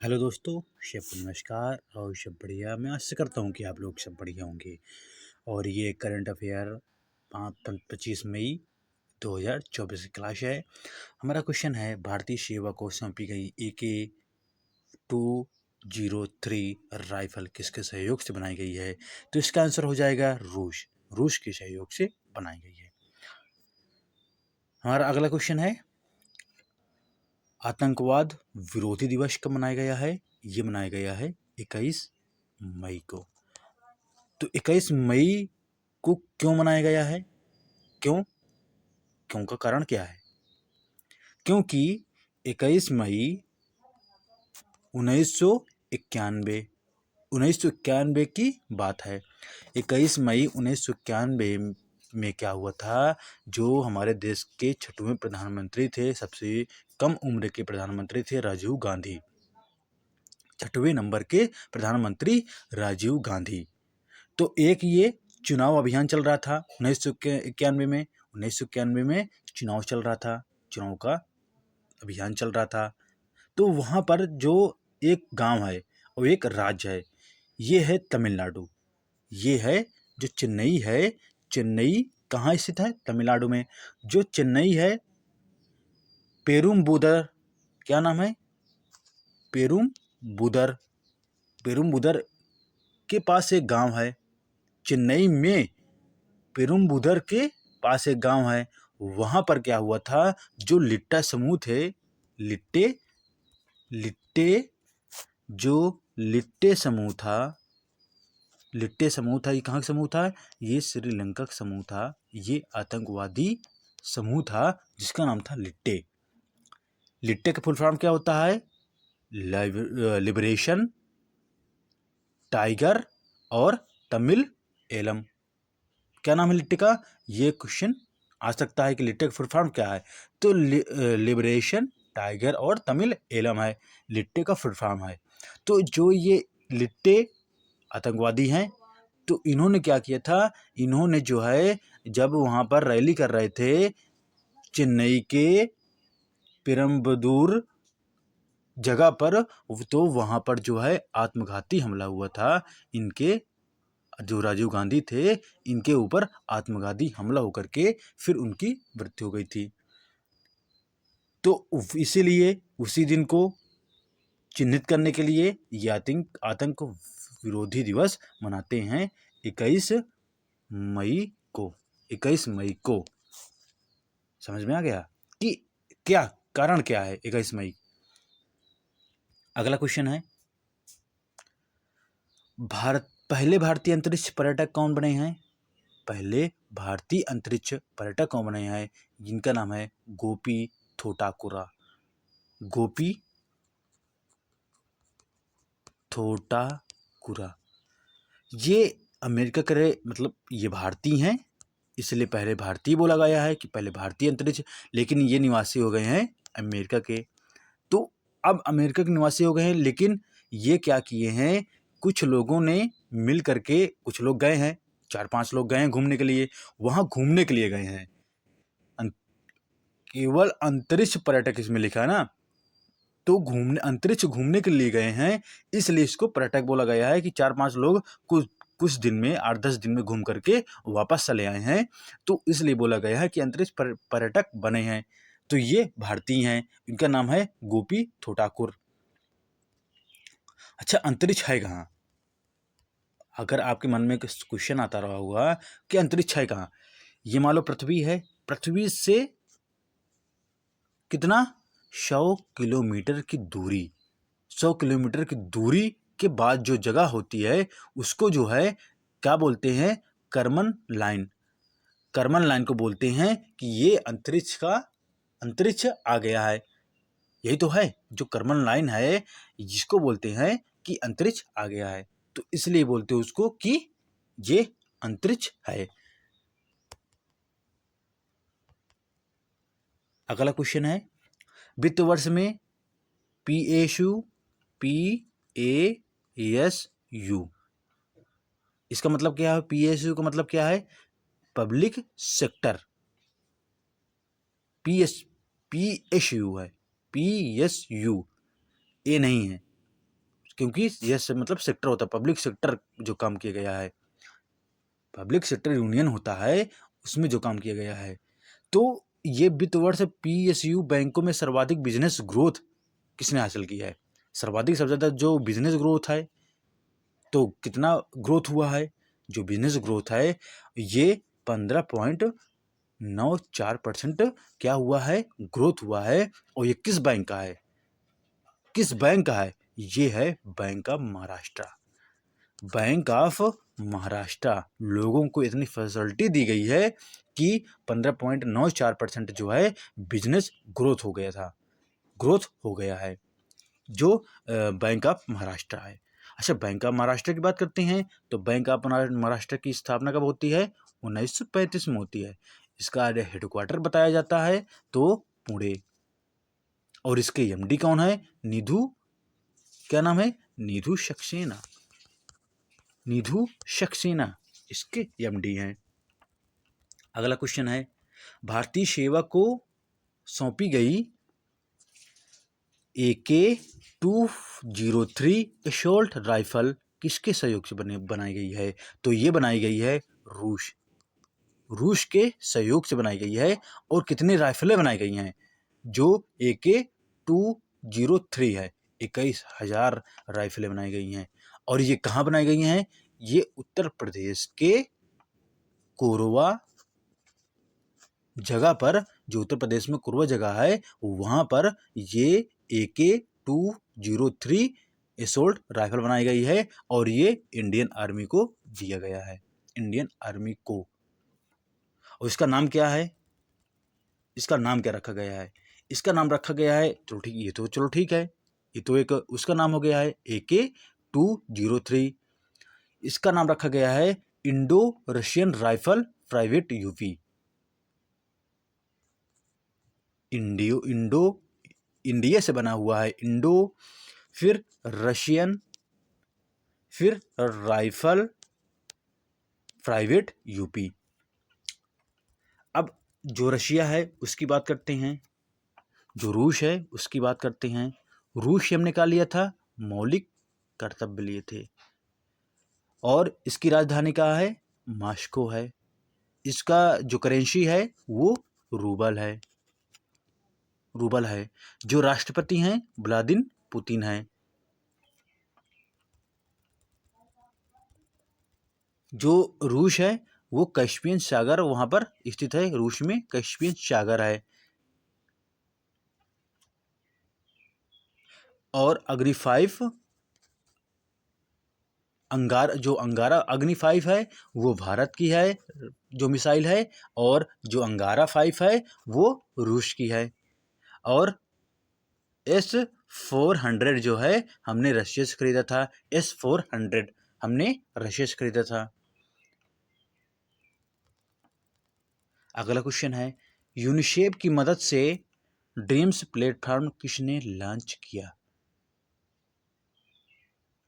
Hello दोस्तों, सबको नमस्कार और सब बढ़िया। मैं आशा करता हूँ कि आप लोग सब बढ़िया होंगे। और ये करंट अफेयर 25 मई 2024 की क्लास है। हमारा क्वेश्चन है, भारतीय सेवा को सौंपी गई AK-203 राइफल किसके सहयोग से बनाई गई है? तो इसका आंसर हो जाएगा रूस। रूस के सहयोग से बनाई गई है। हमारा अगला क्वेश्चन है, आतंकवाद विरोधी दिवस कब मनाया गया है? ये मनाया गया है 21 मई को। तो 21 मई को क्यों मनाया गया है? क्यों? क्यों का कारण क्या है? क्योंकि 21 मई 1991 1991 की बात है। 21 मई 1991 में क्या हुआ था? जो हमारे देश के 6वें प्रधानमंत्री थे, सबसे कम उम्र के प्रधानमंत्री थे राजीव गांधी। 6वें नंबर के प्रधानमंत्री राजीव गांधी। तो एक ये चुनाव अभियान चल रहा था 1991 में चुनाव चल रहा था, चुनाव का अभियान चल रहा था। तो वहाँ पर जो एक गांव है और एक राज्य है, ये है तमिलनाडु। ये है जो चेन्नई है। चेन्नई कहाँ स्थित है? तमिलनाडु में। जो चेन्नई है, पेरुम्बुदर, क्या नाम है? पेरुम्बुदर। पेरुम्बुदर के पास एक गांव है। चेन्नई में पेरुम्बुदर के पास एक गांव है। वहां पर क्या हुआ था? जो लिट्टा समूह थे, लिट्टे लिट्टे जो लिट्टे समूह था, लिट्टे समूह था, ये कहाँ का समूह था? ये श्रीलंका का समूह था। ये आतंकवादी समूह था जिसका नाम था लिट्टे। लिट्टे का फुल फॉर्म क्या होता है? लिबरेशन टाइगर और तमिल एलम। क्या नाम है लिट्टे का? ये क्वेश्चन आ सकता है कि लिट्टे का फुल फॉर्म क्या है। तो लिबरेशन टाइगर और तमिल एलम है, लिट्टे का फुल फॉर्म है। तो जो ये लिट्टे आतंकवादी हैं, तो इन्होंने क्या किया था? इन्होंने जो है, जब वहाँ पर रैली कर रहे थे चेन्नई के पेरम्बदूर जगह पर, तो वहाँ पर जो है आत्मघाती हमला हुआ था। इनके जो राजीव गांधी थे, इनके ऊपर आत्मघाती हमला होकर के फिर उनकी मृत्यु हो गई थी। तो इसीलिए उसी दिन को चिन्हित करने के लिए ये आतंक विरोधी दिवस मनाते हैं 21 मई को। 21 मई को समझ में आ गया कि क्या कारण क्या है 21 मई। अगला क्वेश्चन है, पहले भारतीय अंतरिक्ष पर्यटक कौन बने हैं? पहले भारतीय अंतरिक्ष पर्यटक कौन बने हैं? जिनका नाम है गोपी थोटाकुरा। गोपी थोटाकुरा। ये अमेरिका के, मतलब ये भारतीय हैं, इसलिए पहले भारतीय बोला गया है कि पहले भारतीय अंतरिक्ष, लेकिन ये निवासी हो गए हैं अमेरिका के। तो अब अमेरिका के निवासी हो गए हैं, लेकिन ये क्या किए हैं? कुछ लोगों ने मिल करके, कुछ लोग गए हैं, 4-5 लोग गए हैं घूमने के लिए। वहाँ घूमने के लिए गए हैं। केवल अंतरिक्ष पर्यटक इसमें लिखा है ना, तो अंतरिक्ष घूमने के लिए गए हैं, इसलिए इसको पर्यटक बोला गया है कि 4-5 लोग कुछ दिन में, 8-10 दिन में घूम करके वापस चले आए हैं, तो इसलिए बोला गया है कि अंतरिक्ष पर्यटक बने हैं। तो ये भारतीय हैं, इनका नाम है गोपी थोटाकुर। अच्छा, अंतरिक्ष है कहाँ? अगर आपके मन में क्वेश्चन आता रहा होगा कि अंतरिक्ष है कहाँ, ये मान लो पृथ्वी है। पृथ्वी से कितना? 100 किलोमीटर की दूरी। 100 किलोमीटर की दूरी के बाद जो जगह होती है, उसको जो है क्या बोलते हैं? करमन लाइन। करमन लाइन को बोलते हैं कि ये अंतरिक्ष आ गया है। यही तो है, जो करमन लाइन है, जिसको बोलते हैं कि अंतरिक्ष आ गया है। तो इसलिए बोलते हैं उसको कि ये अंतरिक्ष है। अगला क्वेश्चन है, वित्त वर्ष में PSU इसका मतलब क्या है? PSU का मतलब क्या है? Public sector. PSU है, PSU ए नहीं है। क्योंकि यह मतलब सेक्टर होता है, पब्लिक सेक्टर जो काम किया गया है, पब्लिक सेक्टर यूनियन होता है, उसमें जो काम किया गया है। तो ये वित्त वर्ष पीएसयू बैंकों में सर्वाधिक बिजनेस ग्रोथ किसने हासिल किया है? सर्वाधिक सबसे ज़्यादा जो बिजनेस ग्रोथ है, तो कितना ग्रोथ हुआ है? जो बिजनेस ग्रोथ है ये 15.94% क्या हुआ है? ग्रोथ हुआ है। और ये किस बैंक का है? किस बैंक का है? ये है bank of Maharashtra. Bank of Maharashtra. लोगों को इतनी फैसिलिटी दी गई है कि 15.94% जो है बिजनेस ग्रोथ हो गया था, ग्रोथ हो गया है, जो बैंक ऑफ महाराष्ट्र है। अच्छा, बैंक ऑफ महाराष्ट्र की बात करते हैं तो बैंक ऑफ महाराष्ट्र की स्थापना कब होती है? 1935 में होती है। इसका हेडक्वार्टर बताया जाता है तो पुणे। और इसके एमडी कौन है? निधु, क्या नाम है? निधु सक्सेना। निधु सक्सेना इसके एमडी हैं। अगला क्वेश्चन है, भारतीय सेवा को सौंपी गई AK-203 एसॉल्ट राइफल किसके सहयोग से बनाई गई है? तो ये बनाई गई है रूस के सहयोग से बनाई गई है। और कितनी राइफलें बनाई गई हैं? जो AK-203 है, 21,000 राइफलें बनाई गई हैं। और ये कहाँ बनाई गई हैं? ये उत्तर प्रदेश के कोरबा जगह पर, जो उत्तर प्रदेश में कोरबा जगह है, वहाँ पर ये AK-203 एसॉल्ट राइफल बनाई गई है। और ये इंडियन आर्मी को दिया गया है, इंडियन आर्मी को। और इसका नाम क्या है? इसका नाम क्या रखा गया है? इसका नाम रखा गया है, चलो ठीक, ये तो चलो ठीक है, ये तो एक उसका नाम हो गया है AK-203। इसका नाम रखा गया है Indo Russian rifle private UP. India से बना हुआ है इंडो, फिर रशियन, फिर राइफल प्राइवेट यूपी। अब जो रशिया है उसकी बात करते हैं, जो रूस है उसकी बात करते हैं। रूस से हमने क्या लिया था? मौलिक कर्तव्य लिए थे। और इसकी राजधानी कहाँ है? मॉस्को है। इसका जो करेंसी है वो रूबल है, रूबल है। जो राष्ट्रपति हैं व्लादिमीर पुतिन है। जो रूस है वो कैस्पियन सागर वहाँ पर स्थित है, रूस में कैस्पियन सागर है। और अग्नि 5 जो अंगारा अग्नि 5 है वो भारत की है, जो मिसाइल है। और जो अंगारा 5 है वो रूस की है। और S-400 जो है हमने रशिया से खरीदा था। S-400 हमने रशिया से खरीदा था। अगला क्वेश्चन है, यूनिसेफ की मदद से ड्रीम्स प्लेटफॉर्म किसने लॉन्च किया?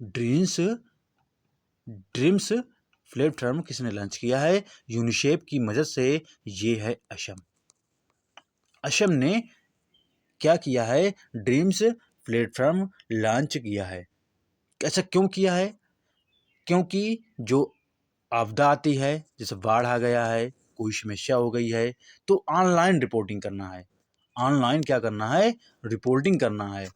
ड्रीम्स प्लेटफॉर्म किसने लॉन्च किया है? यूनिसेफ की मदद से ये है असम। असम ने क्या किया है? ड्रीम्स प्लेटफॉर्म लॉन्च किया है। ऐसा क्यों किया है? क्योंकि जो आपदा आती है, जैसे बाढ़ आ गया है, कोई समस्या हो गई है, तो ऑनलाइन रिपोर्टिंग करना है। ऑनलाइन क्या करना है? रिपोर्टिंग करना है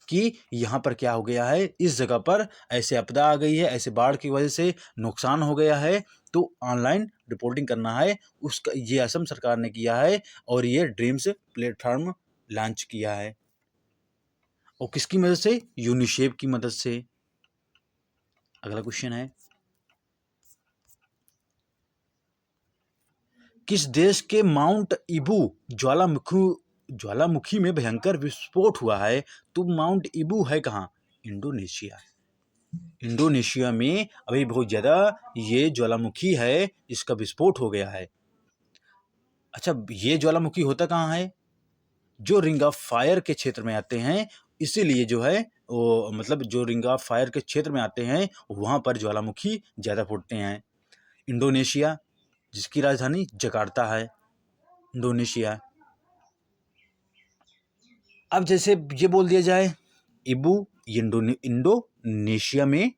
कि यहाँ पर क्या हो गया है, इस जगह पर ऐसे आपदा आ गई है, ऐसे बाढ़ की वजह से नुकसान हो गया है, तो ऑनलाइन रिपोर्टिंग करना है। उसका ये असम सरकार ने किया है और ये ड्रीम्स प्लेटफॉर्म लॉन्च किया है। और किसकी मदद से? यूनिसेफ की मदद से। अगला क्वेश्चन है, किस देश के माउंट ईबू ज्वालामुखी में भयंकर विस्फोट हुआ है? तो माउंट ईबू है कहाँ? इंडोनेशिया। इंडोनेशिया में अभी बहुत ज़्यादा ये ज्वालामुखी है, इसका विस्फोट हो गया है। अच्छा, ये ज्वालामुखी होता कहाँ है? जो रिंग ऑफ फायर के क्षेत्र में आते हैं, इसीलिए जो है वो मतलब जो रिंग ऑफ फायर के क्षेत्र में आते हैं वहाँ पर ज्वालामुखी ज़्यादा फूटते हैं। इंडोनेशिया, जिसकी राजधानी जकार्ता है, इंडोनेशिया। अब जैसे ये बोल दिया जाए इबू इंडोनेशिया में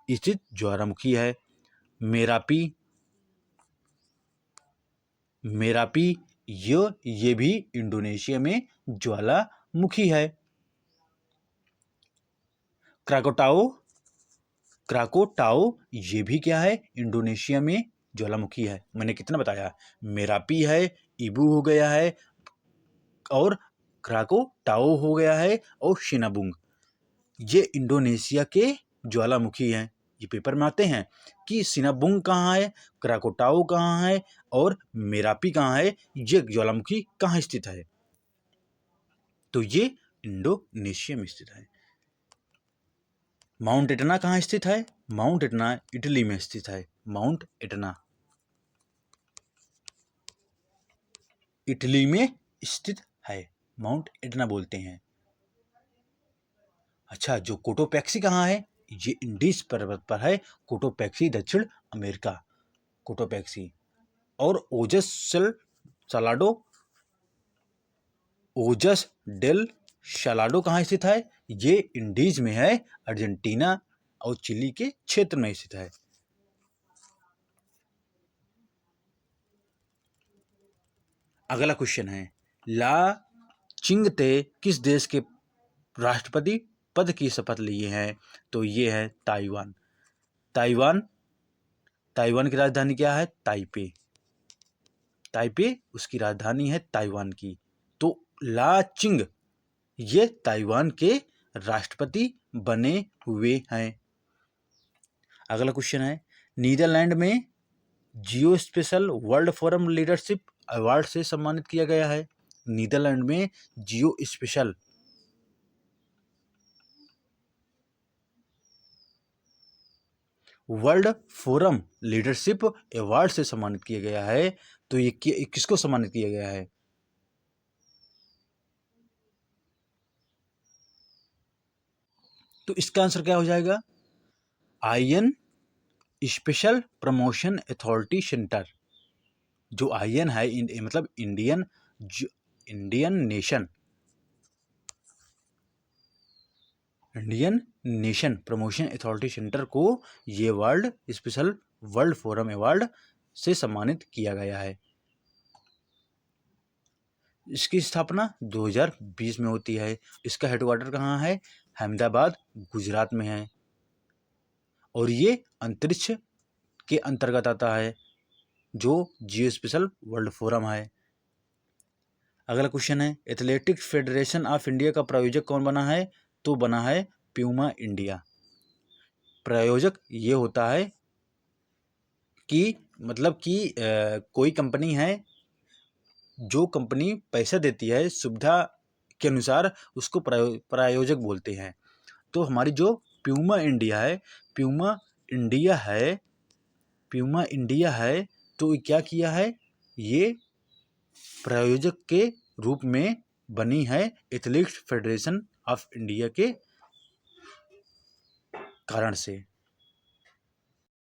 स्थित ज्वालामुखी है। मेरापी ये भी इंडोनेशिया में ज्वालामुखी है। क्राकोटाओ ये भी क्या है, इंडोनेशिया में ज्वालामुखी है। मैंने कितना बताया, मेरापी है, इबू हो गया है, और क्राकोटाओ हो गया है, और सिनाबुंग ये इंडोनेशिया के ज्वालामुखी हैं। ये पेपर में आते हैं कि सिनाबुंग कहाँ है, क्राकोटाओ कहाँ है, और मेरापी कहाँ है, ये ज्वालामुखी कहाँ स्थित है। तो ये इंडोनेशिया में स्थित है। माउंट एटना कहाँ स्थित है? माउंट एटना इटली में स्थित है। माउंट एटना इटली में स्थित है, माउंट एटना बोलते हैं। अच्छा, जो कोटोपैक्सी कहाँ है? ये इंडीज पर्वत पर है। कोटोपैक्सी दक्षिण अमेरिका, कोटोपैक्सी। और ओजस डेल सालाडो कहाँ स्थित है? ये इंडीज में है, अर्जेंटीना और चिली के क्षेत्र में स्थित है। अगला क्वेश्चन है, ला चिंगते किस देश के राष्ट्रपति पद की शपथ लिए हैं? तो ये है ताइवान। ताइवान की राजधानी क्या है? ताइपे उसकी राजधानी है ताइवान की। तो ला चिंग ये ताइवान के राष्ट्रपति बने हुए हैं। अगला क्वेश्चन है, नीदरलैंड में geospatial world forum leadership award से सम्मानित किया गया है। नीदरलैंड में geospatial world forum leadership award से सम्मानित किया गया है। तो ये किसको सम्मानित किया गया है? तो इसका आंसर क्या हो जाएगा? IN special promotion authority centre. जो आईएन है मतलब Indian nation promotion authority centre को ये स्पेशल वर्ल्ड फोरम अवार्ड से सम्मानित किया गया है। इसकी स्थापना 2020 में होती है। इसका हेडक्वार्टर कहाँ है? अहमदाबाद गुजरात में है। और ये अंतरिक्ष के अंतर्गत आता है, जो जियो स्पेशल वर्ल्ड फोरम है। अगला क्वेश्चन है, एथलेटिक्स फेडरेशन ऑफ इंडिया का प्रायोजक कौन बना है? तो बना है प्यूमा इंडिया। प्रायोजक ये होता है कि मतलब कि कोई कंपनी है, जो कंपनी पैसा देती है सुविधा के अनुसार, उसको प्रायोजक बोलते हैं। तो हमारी जो प्यूमा इंडिया है, तो क्या किया है? ये प्रायोजक के रूप में बनी है एथलेटिक्स फेडरेशन ऑफ इंडिया के कारण से।